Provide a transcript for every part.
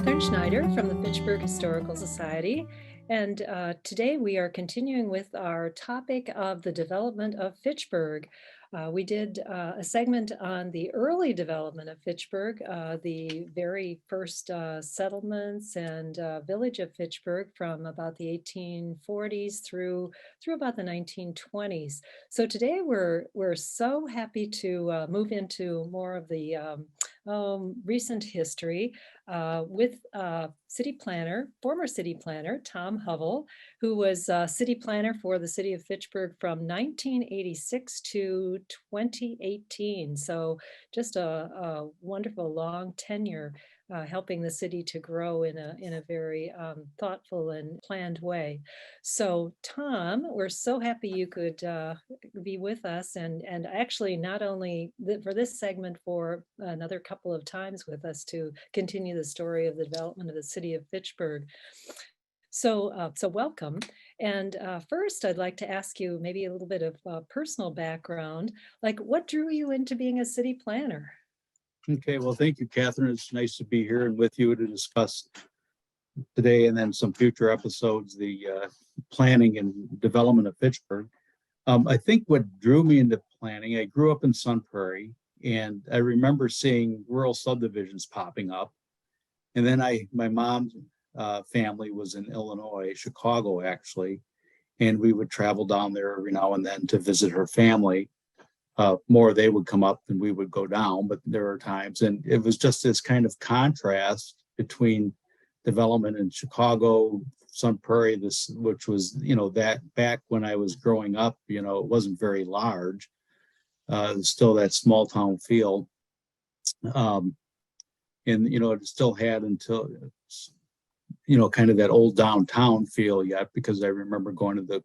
Catherine Schneider from the Fitchburg Historical Society, and today we are continuing with our topic of the development of Fitchburg. We did a segment on the early development of Fitchburg, the very first settlements and village of Fitchburg from about the 1840s through about the 1920s. So today we're so happy to move into more of the recent history with former city planner Tom Hovel, who was city planner for the city of Fitchburg from 1986 to 2018. So just a wonderful long tenure helping the city to grow in a very thoughtful and planned way. So Tom, we're so happy you could be with us and actually not only for this segment, for another couple of times with us to continue the story of the development of the city of Fitchburg. So welcome. And first, I'd like to ask you maybe a little bit of personal background, like what drew you into being a city planner? Okay, well, thank you, Catherine. It's nice to be here and with you to discuss today and then some future episodes, the planning and development of Fitchburg. I think what drew me into planning, I grew up in Sun Prairie, and I remember seeing rural subdivisions popping up. And then my mom's family was in Illinois, Chicago, actually, and we would travel down there every now and then to visit her family. More they would come up than we would go down, but there are times, and it was just this kind of contrast between development in Chicago, Sun Prairie, which was, that back when I was growing up, it wasn't very large. It was still that small town feel. And, it still had until, kind of that old downtown feel yet, because I remember going to the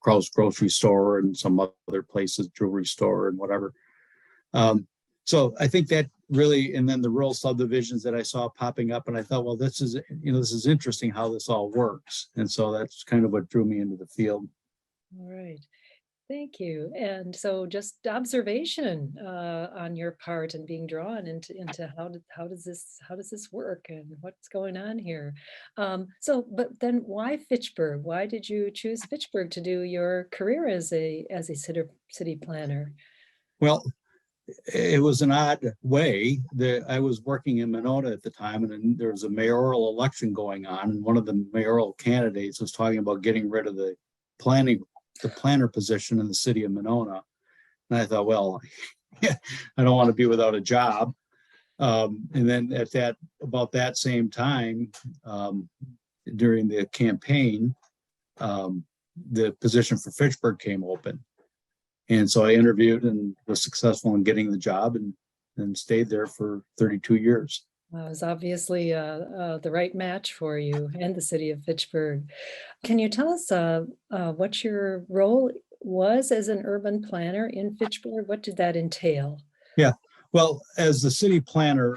Krause grocery store and some other places, jewelry store and whatever. So I think that really, and then the rural subdivisions that I saw popping up, and I thought, well, this is interesting how this all works. And so that's kind of what drew me into the field. All right. Thank you. And so just observation on your part and being drawn into how does this work and what's going on here. But then why Fitchburg? Why did you choose Fitchburg to do your career as a city planner? Well, it was an odd way that I was working in Monona at the time, and then there was a mayoral election going on, and one of the mayoral candidates was talking about getting rid of the planner position in the city of Monona. And I thought, well, I don't want to be without a job. And then about that same time, during the campaign, the position for Fitchburg came open. And so I interviewed and was successful in getting the job and stayed there for 32 years. Well, it was obviously the right match for you and the city of Fitchburg. Can you tell us what your role was as an urban planner in Fitchburg? What did that entail? Yeah, well, as the city planner,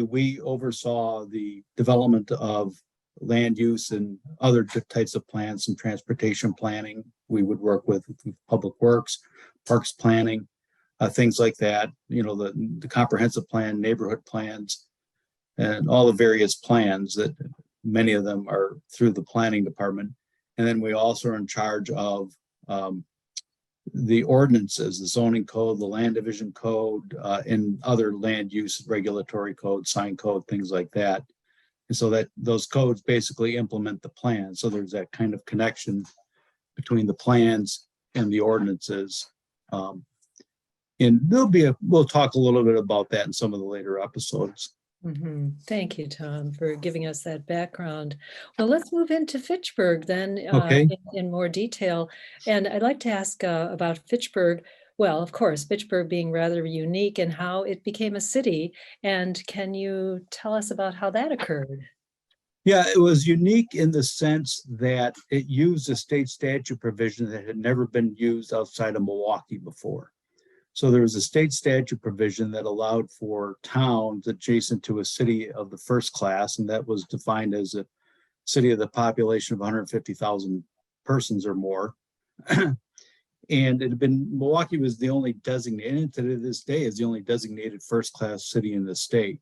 we oversaw the development of land use and other types of plans and transportation planning. We would work with public works, parks planning, things like that, the comprehensive plan, neighborhood plans, and all the various plans that many of them are through the planning department. And then we also are in charge of the ordinances, the zoning code, the land division code, and other land use regulatory code, sign code, things like that. And so that those codes basically implement the plan. So there's that kind of connection between the plans and the ordinances. And we'll talk a little bit about that in some of the later episodes. Mm-hmm. Thank you, Tom, for giving us that background. Well, let's move into Fitchburg then Okay. in more detail. And I'd like to ask about Fitchburg. Well, of course, Fitchburg being rather unique and how it became a city. And can you tell us about how that occurred? Yeah, it was unique in the sense that it used a state statute provision that had never been used outside of Milwaukee before. So there was a state statute provision that allowed for towns adjacent to a city of the first class, and that was defined as a city of the population of 150,000 persons or more. And Milwaukee was the only designated, and to this day is the only designated first class city in the state.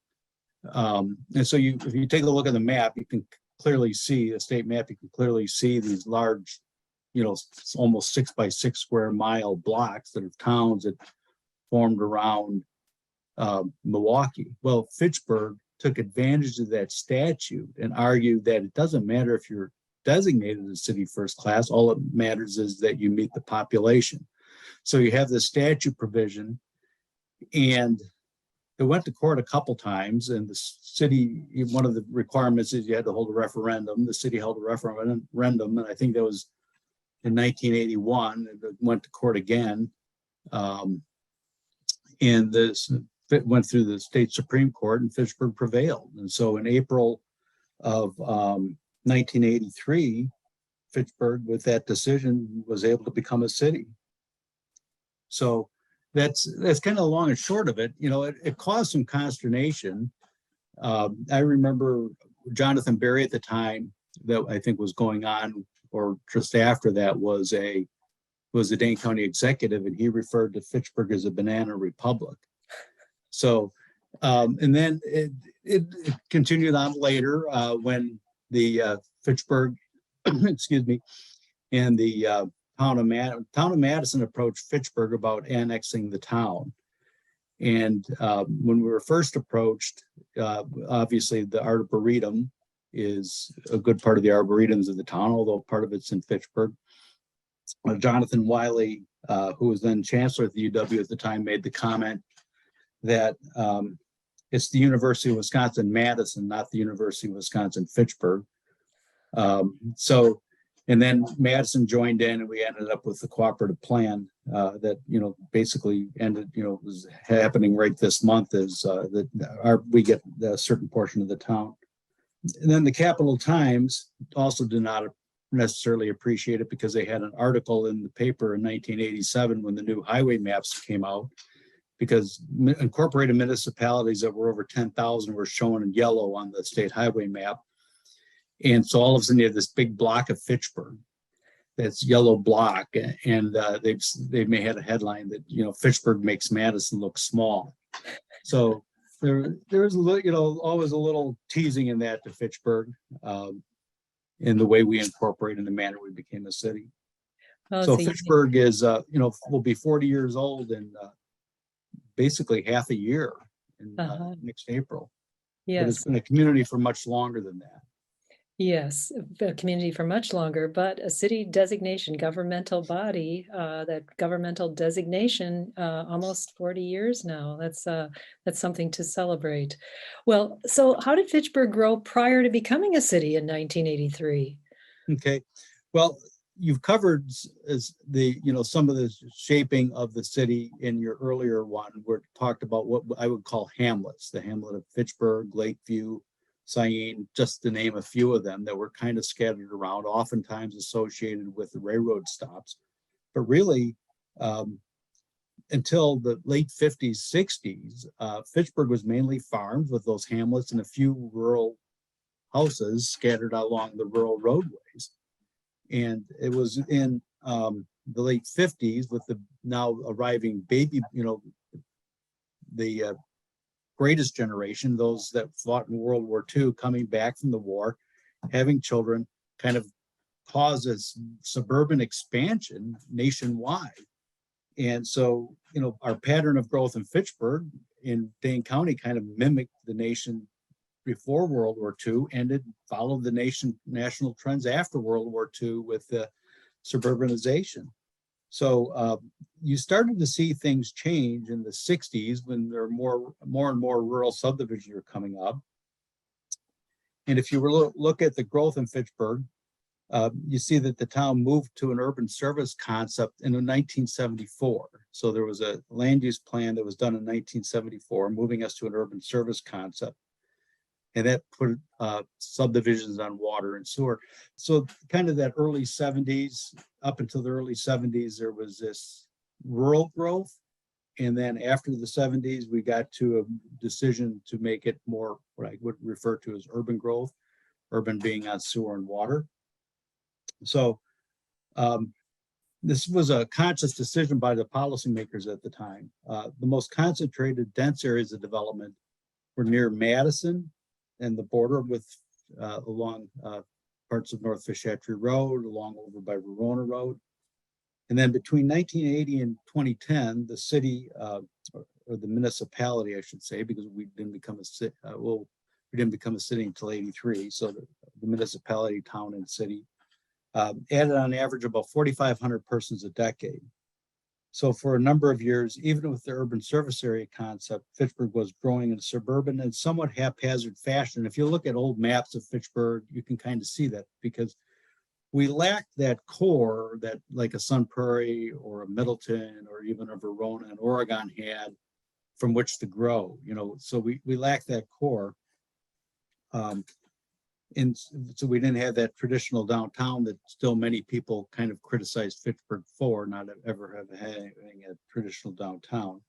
And so if you take a look at the map, you can clearly see the state map. You can clearly see these large, almost 6 by 6 square mile blocks that are towns that formed around Milwaukee. Well, Fitchburg took advantage of that statute and argued that it doesn't matter if you're designated as city first class. All that matters is that you meet the population. So you have the statute provision, and it went to court a couple times, and the city, one of the requirements is you had to hold a referendum. The city held a referendum, and I think that was in 1981. It went to court again, and this went through the state Supreme Court, and Fitchburg prevailed. And so in April of 1983, Fitchburg, with that decision, was able to become a city. So that's kind of the long and short of it. It caused some consternation. I remember Jonathan Berry at the time, that I think was going on, or just after that, was the Dane County executive, and he referred to Fitchburg as a banana republic. So, and then it continued on later when the Fitchburg, excuse me, and the town of Madison approached Fitchburg about annexing the town. And when we were first approached, obviously the Arboretum is a good part of the Arboretums of the town, although part of it's in Fitchburg. Jonathan Wiley, who was then chancellor at the UW at the time, made the comment that it's the University of Wisconsin-Madison, not the University of Wisconsin-Fitchburg. And then Madison joined in, and we ended up with the cooperative plan that, basically ended, was happening right this month, is that we get a certain portion of the town. And then the Capital Times also did not necessarily appreciate it, because they had an article in the paper in 1987 when the new highway maps came out, because incorporated municipalities that were over 10,000 were shown in yellow on the state highway map. And so all of a sudden you have this big block of Fitchburg, that's yellow block, and they may have a headline that, Fitchburg makes Madison look small. So there was a little, always a little teasing in that to Fitchburg, in the way we incorporate in the manner we became a city. Oh, so Fitchburg is, will be 40 years old in basically half a year in next April. Yes. But it's been a community for much longer than that. Yes, a community for much longer, but a city designation, governmental body, that governmental designation, almost 40 years now. That's something to celebrate. Well, so how did Fitchburg grow prior to becoming a city in 1983? Okay, well, you've covered some of the shaping of the city in your earlier one, where it talked about what I would call hamlets, the hamlet of Fitchburg, Lakeview, Cyene, just to name a few of them, that were kind of scattered around, oftentimes associated with the railroad stops. But really, until the late 50s, 60s, Fitchburg was mainly farms with those hamlets and a few rural houses scattered along the rural roadways. And it was in the late 50s, with the now arriving baby, the greatest generation, those that fought in World War II, coming back from the war, having children, kind of caused this suburban expansion nationwide. And so, our pattern of growth in Fitchburg, in Dane County, kind of mimicked the nation before World War II, and it followed the national trends after World War II with the suburbanization. So you started to see things change in the 60s when there were more and more rural subdivisions were coming up. And if you were look at the growth in Fitchburg, you see that the town moved to an urban service concept in 1974. So there was a land use plan that was done in 1974, moving us to an urban service concept. And that put subdivisions on water and sewer. So kind of that early 70s, up until the early 70s, there was this rural growth. And then after the 70s, we got to a decision to make it more what I would refer to as urban growth, urban being on sewer and water. So this was a conscious decision by the policymakers at the time. The most concentrated, dense areas of development We're near Madison and the border with along parts of North Fish Hatchery Road, along over by Verona Road. And then between 1980 and 2010, the city or the municipality, I should say, because we didn't become a city, we didn't become a city until 83. So the municipality, town and city added on average about 4,500 persons a decade. So for a number of years, even with the urban service area concept, Fitchburg was growing in a suburban and somewhat haphazard fashion. If you look at old maps of Fitchburg, you can kind of see that because we lacked that core that like a Sun Prairie or a Middleton or even a Verona and Oregon had from which to grow, so we lacked that core. And so we didn't have that traditional downtown that still many people kind of criticized Fitchburg for not ever having a traditional downtown.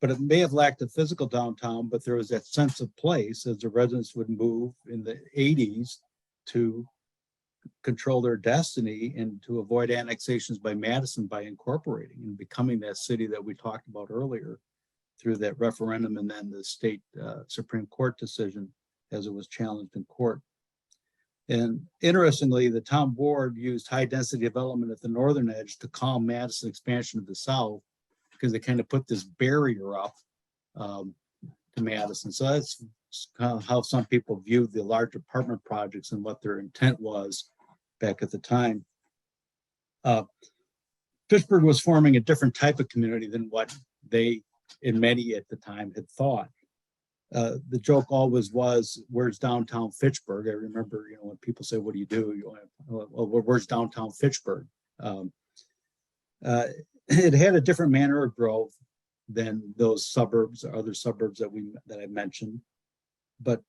But it may have lacked a physical downtown, but there was that sense of place as the residents would move in the 80s to control their destiny and to avoid annexations by Madison by incorporating and becoming that city that we talked about earlier through that referendum and then the state Supreme Court decision as it was challenged in court. And interestingly, the town board used high density development at the northern edge to calm Madison expansion to the south because they kind of put this barrier up to Madison. So that's kind of how some people viewed the large apartment projects and what their intent was back at the time. Fitchburg was forming a different type of community than what they and many at the time had thought. The joke always was, where's downtown Fitchburg? I remember, when people say, what do you do? Well, where's downtown Fitchburg? It had a different manner of growth than those suburbs or other suburbs that I mentioned. But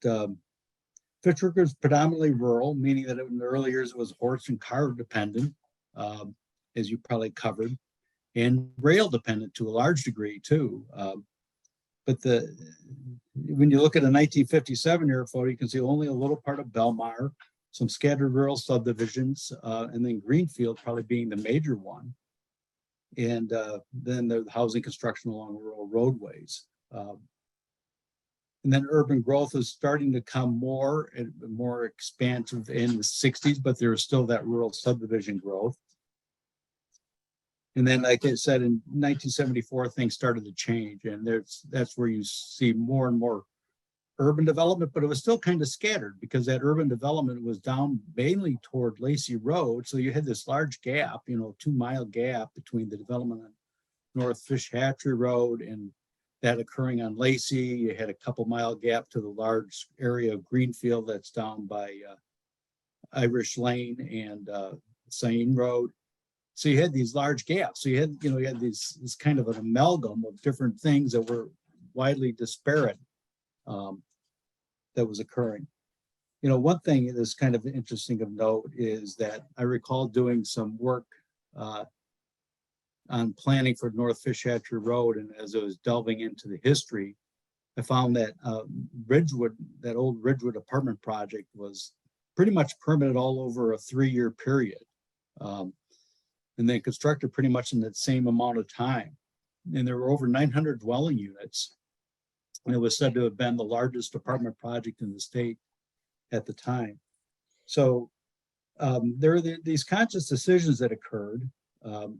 Fitchburg was predominantly rural, meaning that in the early years it was horse and car dependent, as you probably covered, and rail dependent to a large degree too. But when you look at a 1957 year photo, you can see only a little part of Belmar, some scattered rural subdivisions, and then Greenfield probably being the major one. And then the housing construction along rural roadways. And then urban growth is starting to come more and more expansive in the 60s, but there was still that rural subdivision growth. And then, like I said, in 1974, things started to change, and that's where you see more and more urban development, but it was still kind of scattered because that urban development was down mainly toward Lacey Road. So you had this large gap, 2-mile gap between the development on North Fish Hatchery Road and that occurring on Lacey. You had a couple-mile gap to the large area of Greenfield that's down by Irish Lane and Sain Road. So you had these large gaps. So you had this kind of an amalgam of different things that were widely disparate that was occurring. One thing that's kind of interesting of note is that I recall doing some work on planning for North Fish Hatchery Road, and as I was delving into the history, I found that that old Ridgewood apartment project was pretty much permitted all over a 3-year period. And then constructed pretty much in that same amount of time. And there were over 900 dwelling units. And it was said to have been the largest apartment project in the state at the time. So there are these conscious decisions that occurred. And,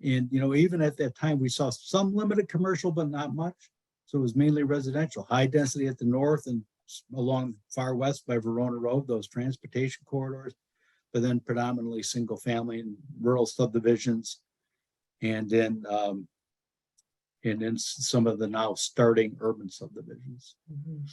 even at that time, we saw some limited commercial, but not much. So it was mainly residential, high density at the north and along far west by Verona Road, those transportation corridors, but then predominantly single family and rural subdivisions. And then some of the now starting urban subdivisions. Mm-hmm.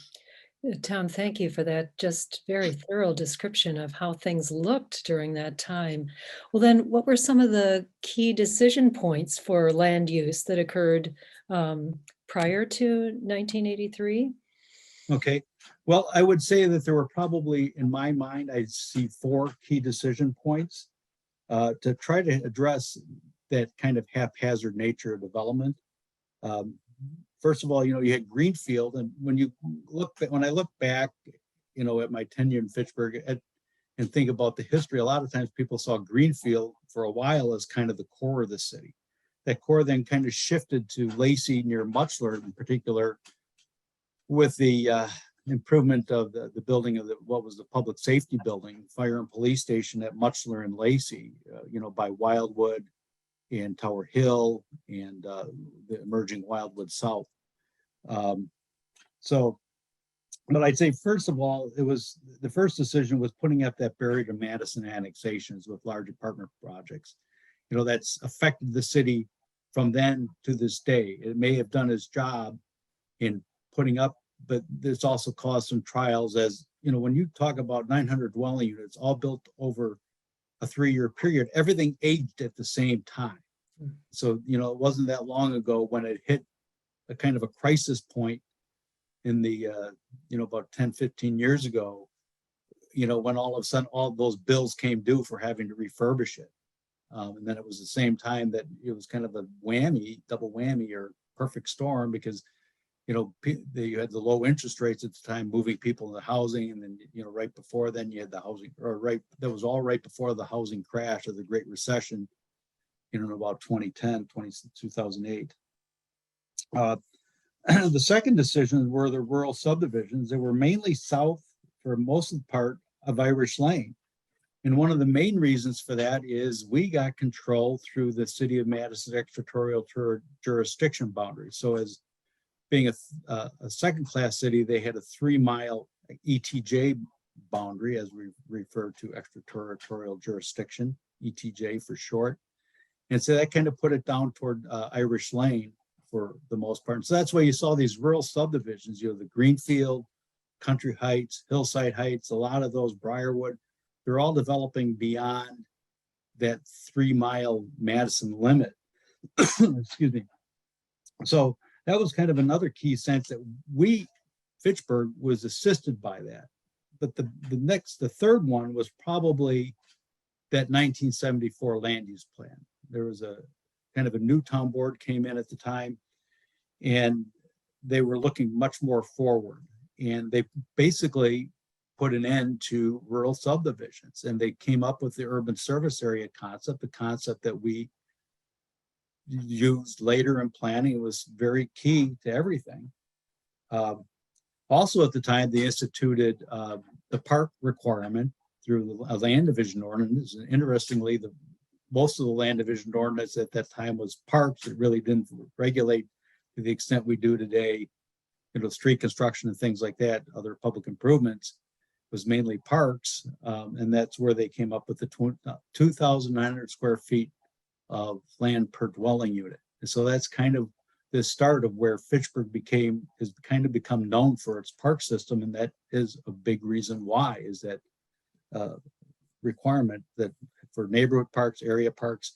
Tom, thank you for that just very thorough description of how things looked during that time. Well, then what were some of the key decision points for land use that occurred prior to 1983? Okay, well, I would say that there were probably, in my mind, I see 4 key decision points to try to address that kind of haphazard nature of development. First of all, you had Greenfield, and when I look back, at my tenure in Fitchburg and think about the history, a lot of times people saw Greenfield for a while as kind of the core of the city. That core then kind of shifted to Lacey near Muchler in particular, with the improvement of the building of what was the public safety building, fire and police station at Muchler and Lacey, by Wildwood and Tower Hill and the emerging Wildwood South. But I'd say, first of all, the first decision was putting up that Barry to Madison annexations with large apartment projects. That's affected the city from then to this day. It may have done its job in putting up, but it's also caused some trials as, when you talk about 900 dwelling units, all built over a 3-year period, everything aged at the same time. So, it wasn't that long ago when it hit a kind of a crisis point in the, about 10, 15 years ago, when all of a sudden all those bills came due for having to refurbish it. And then it was the same time that it was kind of a double whammy or perfect storm because, you had the low interest rates at the time moving people into housing. And then, right before then you had the housing, that was all right before the housing crash of the Great Recession, in about 2008. The second decision were the rural subdivisions. They were mainly south for most of the part of Irish Lane. And one of the main reasons for that is we got control through the city of Madison's extraterritorial jurisdiction boundary. So as being a second-class city, they had a 3-mile ETJ boundary, as we refer to extraterritorial jurisdiction, ETJ for short. And so that kind of put it down toward Irish Lane for the most part. So that's why you saw these rural subdivisions, the Greenfield, Country Heights, Hillside Heights, a lot of those, Briarwood, they're all developing beyond that 3-mile Madison limit. Excuse me. So that was kind of another key sense that Fitchburg was assisted by that. But the third one was probably that 1974 land use plan. There was a kind of a new town board came in at the time, and they were looking much more forward. And they basically put an end to rural subdivisions, and they came up with the urban service area concept, the concept that we used later in planning. It was very key to everything. Also at the time, they instituted the park requirement through the land division ordinance. And interestingly, most of the land division ordinance at that time was parks. It really didn't regulate to the extent we do today, street construction and things like that, other public improvements, was mainly parks. And that's where they came up with the 2,900 square feet of land per dwelling unit. And so that's kind of the start of where Fitchburg has kind of become known for its park system. And that is a big reason why, is that requirement that for neighborhood parks, area parks.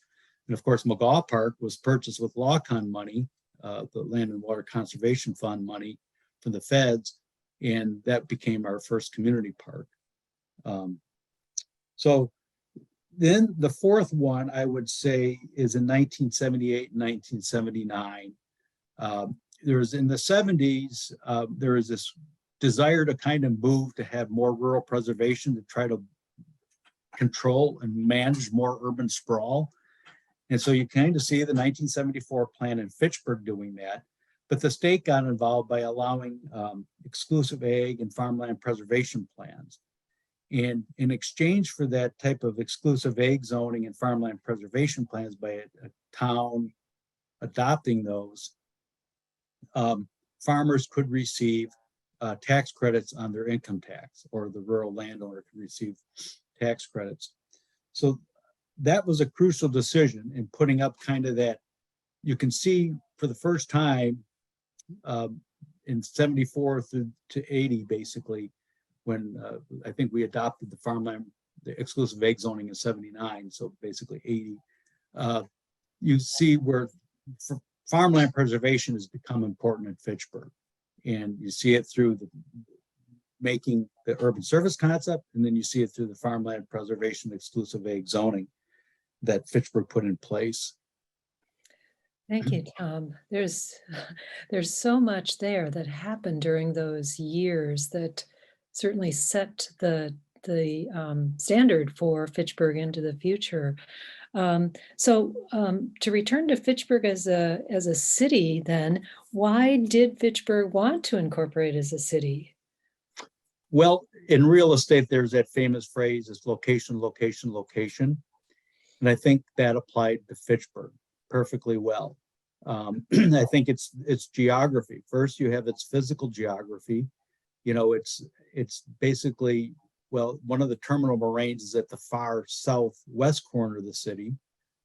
And of course, McGaw Park was purchased with LawCon money, the Land and Water Conservation Fund money from the feds, and that became our first community park. So then the fourth one, I would say, is in 1978 and 1979. There was in the 70s, there was this desire to kind of move to have more rural preservation, to try to control and manage more urban sprawl. And so you kind of see the 1974 plan in Fitchburg doing that. But the state got involved by allowing exclusive ag and farmland preservation plans. And in exchange for that type of exclusive ag zoning and farmland preservation plans by a town adopting those, farmers could receive tax credits on their income tax, or the rural landowner could receive tax credits. So that was a crucial decision in putting up kind of that. You can see for the first time in 74 through to 80, basically, when I think we adopted the exclusive ag zoning in 79, so basically 80, you see where farmland preservation has become important in Fitchburg. And you see it through making the urban service concept, and then you see it through the farmland preservation exclusive ag zoning that Fitchburg put in place. Thank you, Tom. There's so much there that happened during those years that certainly set the standard for Fitchburg into the future. To return to Fitchburg as a city, then why did Fitchburg want to incorporate as a city? Well, in real estate, there's that famous phrase, it's location, location, location. And I think that applied to Fitchburg perfectly well. I think it's geography. First, you have its physical geography. You know, it's basically, well, one of the terminal moraines is at the far southwest corner of the city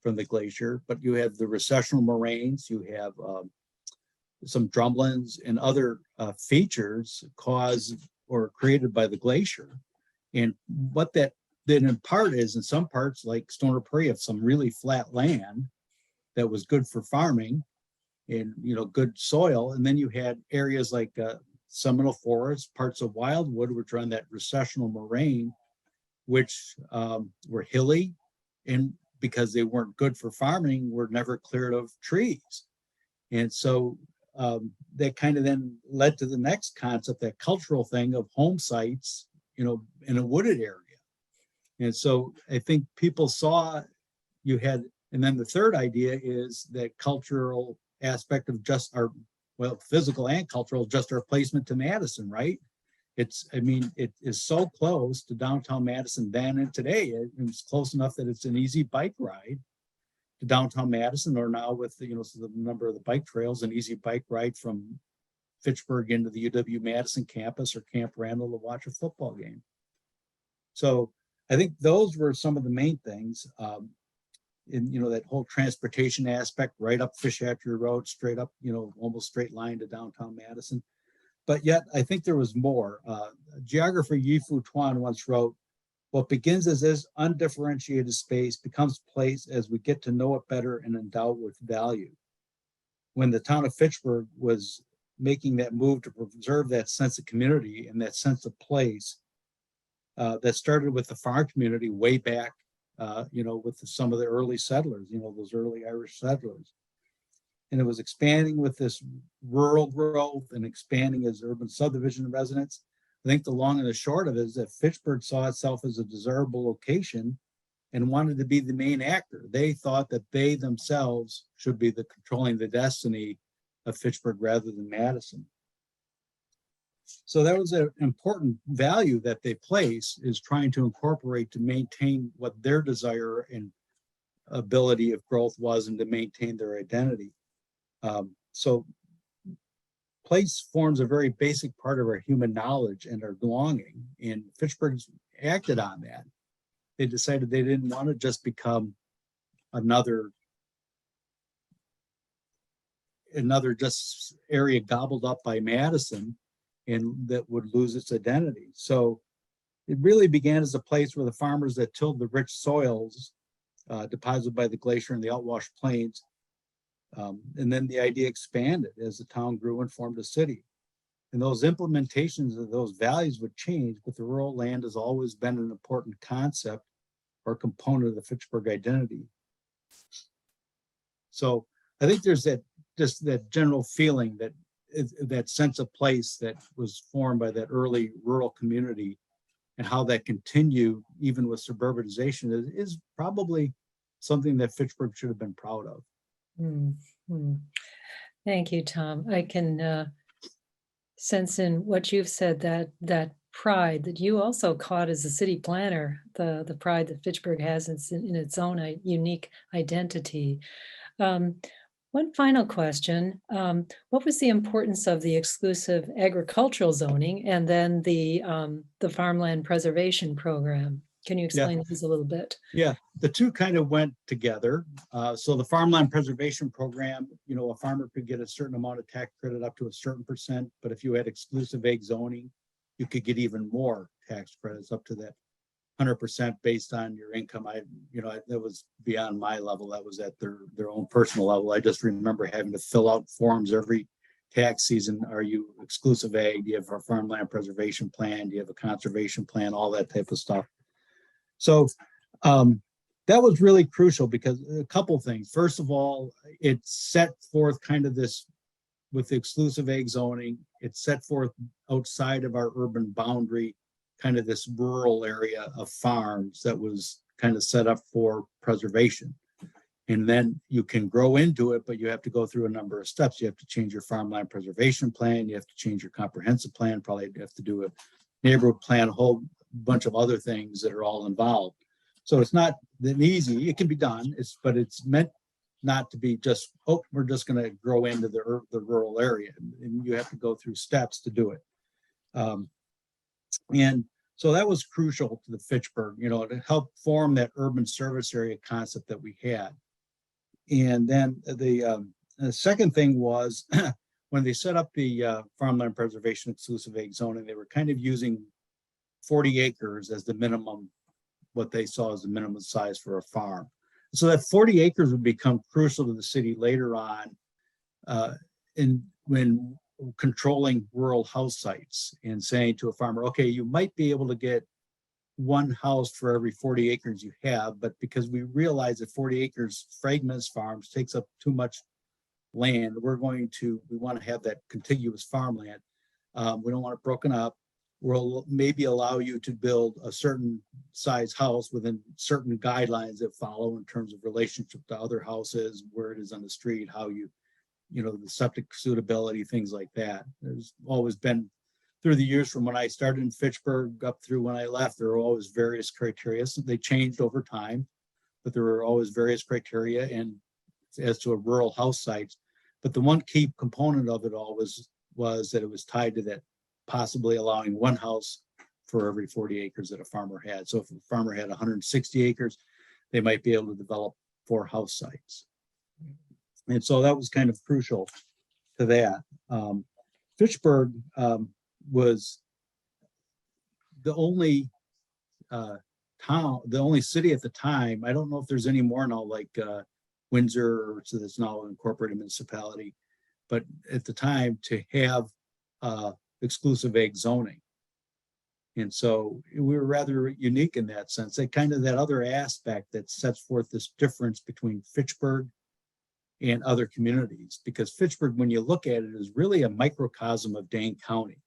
from the glacier, but you have the recessional moraines, you have some drumlins and other features caused or created by the glacier. And what that then in part is, in some parts like Stoner Prairie, have some really flat land that was good for farming and, you know, good soil. And then you had areas like Seminole Forest, parts of Wildwood, which are on that recessional moraine, which were hilly, and because they weren't good for farming, were never cleared of trees. And so that kind of then led to the next concept, that cultural thing of home sites, you know, in a wooded area. And so I think people saw you had, and then the third idea is that cultural aspect of just our, well, physical and cultural, just our placement to Madison, right? It's, I mean, it is so close to downtown Madison then and today. It's close enough that it's an easy bike ride to downtown Madison, or now with the, you know, so the number of the bike trails, an easy bike ride from Fitchburg into the UW-Madison campus or Camp Randall to watch a football game. So I think those were some of the main things. In, you know, that whole transportation aspect, right up Fish Hatchery Road, straight up, you know, almost straight line to downtown Madison. But yet I think there was more. Geographer Yi-Fu Tuan once wrote, "What begins as this undifferentiated space becomes place as we get to know it better and endow it with value." When the town of Fitchburg was making that move to preserve that sense of community and that sense of place, that started with the farm community way back, you know, with some of the early settlers, you know, those early Irish settlers. And it was expanding with this rural growth and expanding as urban subdivision residents. I think the long and the short of it is that Fitchburg saw itself as a desirable location and wanted to be the main actor. They thought that they themselves should be the controlling the destiny of Fitchburg rather than Madison. So that was an important value that they place, is trying to incorporate to maintain what their desire and ability of growth was and to maintain their identity. So place forms a very basic part of our human knowledge and our belonging, and Fitchburg's acted on that. They decided they didn't want to just become another just area gobbled up by Madison and that would lose its identity. So it really began as a place where the farmers that tilled the rich soils deposited by the glacier and the outwash plains. And then the idea expanded as the town grew and formed a city. And those implementations of those values would change, but the rural land has always been an important concept or component of the Fitchburg identity. So I think there's that, just that general feeling, that that sense of place that was formed by that early rural community, and how that continued even with suburbanization is probably something that Fitchburg should have been proud of. Mm-hmm. Thank you, Tom. I can sense in what you've said that pride that you also caught as a city planner, the pride that Fitchburg has in its own unique identity. One final question. What was the importance of the exclusive agricultural zoning and then the farmland preservation program? Can you explain these a little bit? Yeah, the two kind of went together. So the farmland preservation program, you know, a farmer could get a certain amount of tax credit up to a certain percent, but if you had exclusive ag zoning, you could get even more tax credits up to that 100% based on your income. That was beyond my level. That was at their own personal level. I just remember having to fill out forms every tax season. Are you exclusive ag? Do you have a farmland preservation plan? Do you have a conservation plan? All that type of stuff. So that was really crucial because a couple things. First of all, it set forth kind of this, with the exclusive ag zoning, it set forth outside of our urban boundary, kind of this rural area of farms that was kind of set up for preservation. And then you can grow into it, but you have to go through a number of steps. You have to change your farmland preservation plan. You have to change your comprehensive plan. Probably have to do a neighborhood plan, a whole bunch of other things that are all involved. So it's not that easy. It can be done, but it's meant not to be just, oh, we're just going to grow into the rural area. And you have to go through steps to do it. And so that was crucial to the Fitchburg, to help form that urban service area concept that we had. And then the second thing was when they set up the farmland preservation exclusive ag zoning, they were kind of using 40 acres as the minimum, what they saw as the minimum size for a farm. So that 40 acres would become crucial to the city later on when controlling rural house sites and saying to a farmer, okay, you might be able to get one house for every 40 acres you have, but because we realize that 40 acres fragments farms takes up too much land, we want to have that contiguous farmland. We don't want it broken up. We'll maybe allow you to build a certain size house within certain guidelines that follow in terms of relationship to other houses, where it is on the street, how the septic suitability, things like that. There's always been, through the years from when I started in Fitchburg up through when I left, there were always various criteria. So they changed over time, but there were always various criteria and as to a rural house sites. But the one key component of it all was that it was tied to that possibly allowing one house for every 40 acres that a farmer had. So if a farmer had 160 acres, they might be able to develop 4 house sites. And so that was kind of crucial to that. Fitchburg was the only the only city at the time. I don't know if there's any more now, like Windsor, so that's now an incorporated municipality, but at the time to have exclusive ag zoning. And so we were rather unique in that sense. That other aspect that sets forth this difference between Fitchburg and other communities, because Fitchburg, when you look at it, is really a microcosm of Dane County.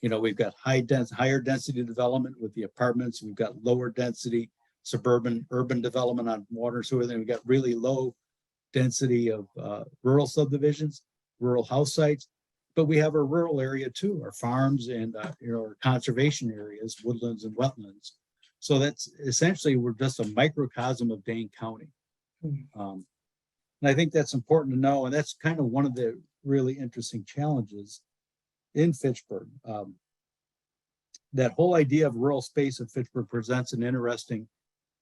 We've got higher density development with the apartments. We've got lower density suburban, urban development on water and sewer. Then we've got really low density of rural subdivisions, rural house sites. But we have our rural area too, our farms and our conservation areas, woodlands and wetlands. So that's essentially, we're just a microcosm of Dane County. And I think that's important to know. And that's kind of one of the really interesting challenges in Fitchburg. That whole idea of rural space in Fitchburg presents an interesting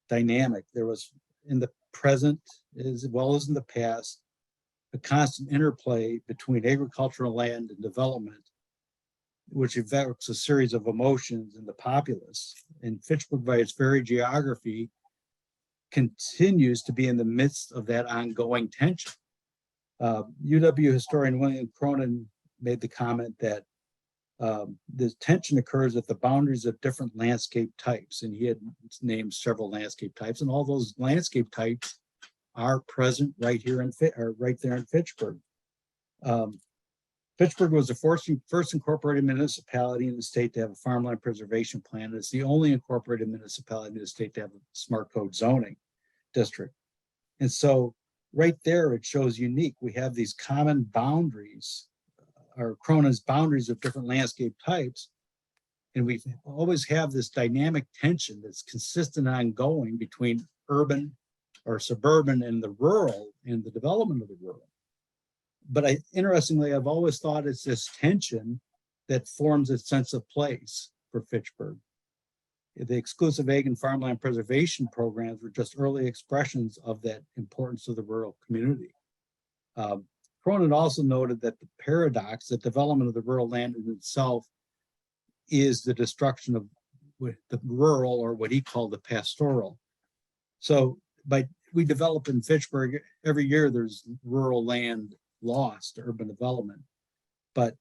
dynamic. There was, in the present as well as in the past, a constant interplay between agricultural land and development, which evokes a series of emotions in the populace. And Fitchburg, by its very geography, continues to be in the midst of that ongoing tension. UW historian William Cronin made the comment that this tension occurs at the boundaries of different landscape types, and he had named several landscape types, and all those landscape types are present right here right there in Fitchburg. Fitchburg was the first incorporated municipality in the state to have a farmland preservation plan. It's the only incorporated municipality in the state to have a smart code zoning district. And so right there, it shows unique. We have these common boundaries, or Cronin's boundaries of different landscape types. And we always have this dynamic tension that's consistent and ongoing between urban or suburban and the rural and the development of the rural. But interestingly, I've always thought it's this tension that forms a sense of place for Fitchburg. The exclusive ag and farmland preservation programs were just early expressions of that importance to the rural community. Cronin also noted that the paradox, that development of the rural land in itself is the destruction of the rural, or what he called the pastoral. So we develop in Fitchburg, every year there's rural land lost to urban development. But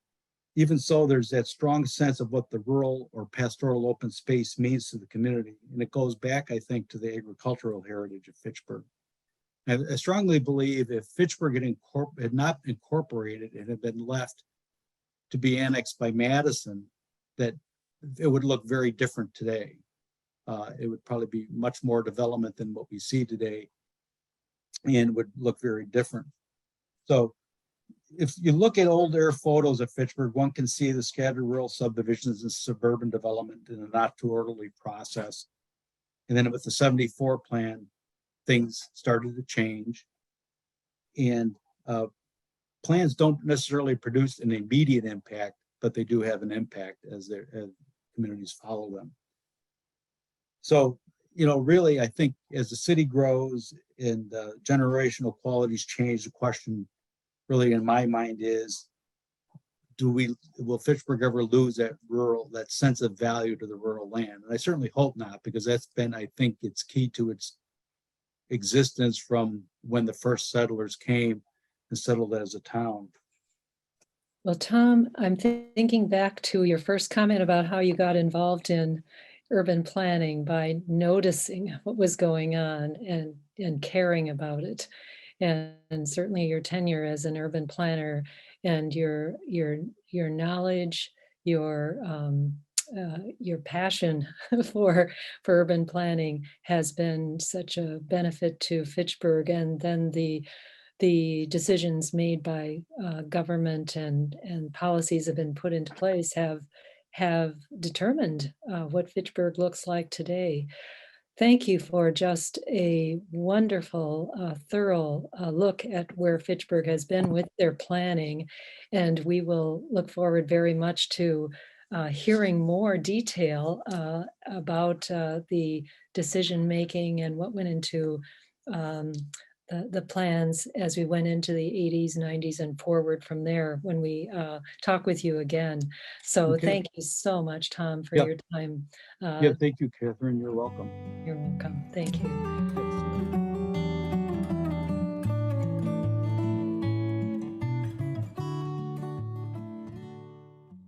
even so, there's that strong sense of what the rural or pastoral open space means to the community. And it goes back, I think, to the agricultural heritage of Fitchburg. I strongly believe if Fitchburg had not incorporated and had been left to be annexed by Madison, that it would look very different today. it would probably be much more development than what we see today and would look very different. So if you look at older photos of Fitchburg, one can see the scattered rural subdivisions and suburban development in a not too orderly process. And then with the 74 plan, things started to change. And plans don't necessarily produce an immediate impact, but they do have an impact as communities follow them. So, really, I think as the city grows and generational qualities change, the question really in my mind is, will Fitchburg ever lose that sense of value to the rural land? And I certainly hope not, because that's been, I think, it's key to its existence from when the first settlers came and settled as a town. Well, Tom, I'm thinking back to your first comment about how you got involved in urban planning by noticing what was going on and caring about it. And certainly your tenure as an urban planner and your knowledge, your passion for urban planning has been such a benefit to Fitchburg, and then the decisions made by government and policies have been put into place have determined what Fitchburg looks like today. Thank you for just a wonderful, thorough look at where Fitchburg has been with their planning. And we will look forward very much to hearing more detail about the decision making and what went into um, the plans as we went into the 80s, 90s, and forward from there when we talk with you again. So Okay. thank you so much, Tom, for Yep. your time. Yeah, thank you, Catherine. You're welcome. You're welcome. Thank you.